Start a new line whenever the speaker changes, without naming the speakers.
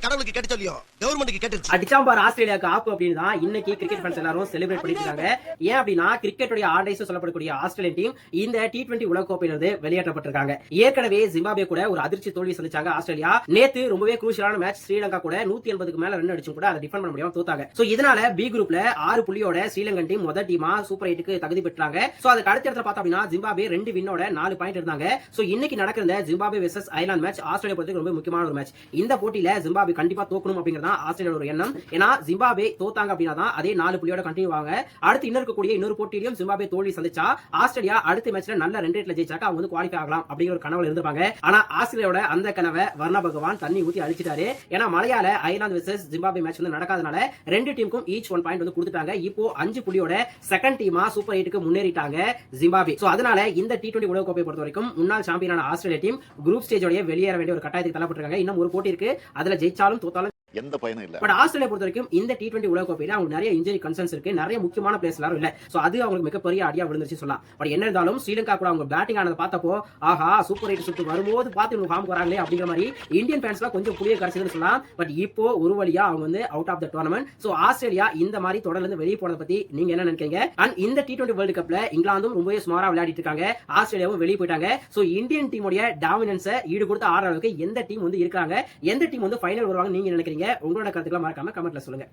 கடவுளுக்கு கேட்டு சொல்லியோ கவர்மெண்ட்க்கு கேட்டுச்சு.
அடிச்சாம் பார் ஆஸ்திரேலியாக்கு ஆப்பு அப்படின்னு தான் இன்னைக்கு கிரிக்கெட் ஃபேன்ஸ் எல்லாரும் செலிப்ரேட் பண்ணிட்டு இருக்காங்க. ஏன் அப்படின்னா கிரிக்கெட்டுடைய ஆர்டைஸ் சொல்லப்படக்கூடிய ஆஸ்திரேலியன் டீம் இந்த T20 உலக கோப்பையிலிருந்து வெளியேற்றப்பட்டிருக்காங்க. ஏற்கனவே ஜிம்பாப்வே கூட ஒரு அதிர்ச்சி தோல்வி சந்திச்சாங்க ஆஸ்திரேலியா. நேத்து ரொம்பவே குரூஷியலான மேட்ச் ஸ்ரீலங்கா கூட 180க்கு மேல ரன் அடிச்சும் கூட அதை டிஃபெண்ட் பண்ண முடியாம தோத்தாங்க. சோ இதனால பி குரூப்ல 6 புள்ளியோட ஸ்ரீலங்கன் டீம் முதல் டீமா சூப்பர் 8க்கு தகுதி பெற்றாங்க. சோ அதுக்கு அடுத்த இடத்துல பார்த்தா அப்படின்னா ஜிம்பாப்வே 2 வின்னோட 4 பாயிண்ட் இருந்தாங்க. சோ இன்னைக்கு நடக்கிற இந்த Zimbabwe versus Ireland match Australia பொறுத்தவரைக்கும் ரொம்ப முக்கியமான ஒரு மேட்ச். இந்த போட்டியில ஜிம்பாப்வே கண்டிப்பா தோக்கணும் அப்படிங்கறத ஆஸ்திரேலியா ஒரு எண்ணம். ஏன்னா ஜிம்பாப்வே தோத்தாங்க அப்படின்னா தான் அதே 4 புள்ளியோட கண்டினியூ ஆவாங்க. அடுத்து இன்னொரு போட்டியிலும் ஜிம்பாப்வே தோல்வி சந்திச்சா ஆஸ்திரேலியா அடுத்த மேட்ச்ல நல்ல 2 ரேட்ல ஜெயிச்சாக்க அவங்க வந்து குவாலிஃபை ஆகலாம் அப்படிங்கிற ஒரு கனவுல இருந்திருப்பாங்க. ஆனா ஆஸ்திரேலியாவோட அந்த கனவை வர்ண பகவான் தண்ணி ஊத்தி அழிச்சிட்டாரு. ஏன்னா மலையாள அயர்லாந்து வெர்சஸ் ஜிம்பாப்வே மேட்ச் வந்து நடக்காதனால 2 டீமுக்கும் ஈச் 1 பாயிண்ட் வந்து கொடுத்துட்டாங்க. இப்போ 5 புள்ளியோட செகண்ட் டீமா சூப்பர் 8க்கு முன்னேறிட்டாங்க ஜிம்பாப்வே. சோ அதனால இந்த T20 உலக கோப்பையை பொறுத்த வரைக்கும் முன்னாள் சாம்பியனான ஆஸ்திரேலியா டீம் குரூப் ஸ்டேஜோட வெளியேற வேண்டிய ஒரு கட்டாயத்துக்கு தள்ளப்பட்டிருக்காங்க. இன்னும் ஒரு போட்டி இருக்கு, அதுல ஜெயிச்சாலும் தோத்தாலும்
எந்த பயனும் இல்ல.
பட் ஆஸ்திரேலியா பொறுத்த வரைக்கும் இந்த T20 உலக கோப்பையில அவங்க நிறைய இன்ஜரி கன்சர்ன்ஸ் இருக்கு, நிறைய முக்கியமான பிளேயர்ஸ் எல்லாரும் இல்ல. சோ அது அவங்களுக்கு மிகப்பெரிய அடியா விழுந்துச்சு சொல்லலாம். பட் என்ன இருந்தாலும் ஸ்ரீலங்கா கூட அவங்க பேட்டிங் ஆனதை பார்த்தப்போ ஆஹா சூப்பர் 8 சுட்டு வரும்போது பார்த்து இவங்க ஃபார்ம் வராங்களே அப்படிங்கிற மாதிரி இந்தியன் ஃபேன்ஸ்லாம் கொஞ்சம் புளிய கரைச்சதுன்னு சொல்லலாம். பட் இப்போ ஒரு வழியா அவங்க வந்து out of the tournament. So Australia இந்த மாதிரி தொடர்ந்து இருந்து வெளியே போனதை பத்தி நீங்க என்ன நினைக்கிறீங்க? அண்ட் இந்த T20 வேர்ல்ட் கப்ல இங்கிலாந்தும் ரொம்பவே ஸ்மாரா விளையாடிட்டு இருக்காங்க, ஆஸ்திரேலியாவும் வெளியே போயிட்டாங்க. சோ இந்தியன் டீமுடைய டாமினன்ஸை ஈடு கொடுத்து ஆடுற அளவுக்கு எந்த டீம் வந்து இருக்காங்க, எந்த டீம் வந்து ஃபைனல் வருவாங்க நீங்க நினைக்கிறீங்க? உங்களோட கருத்துக்களை மறக்காம கமெண்ட்ல சொல்லுங்க.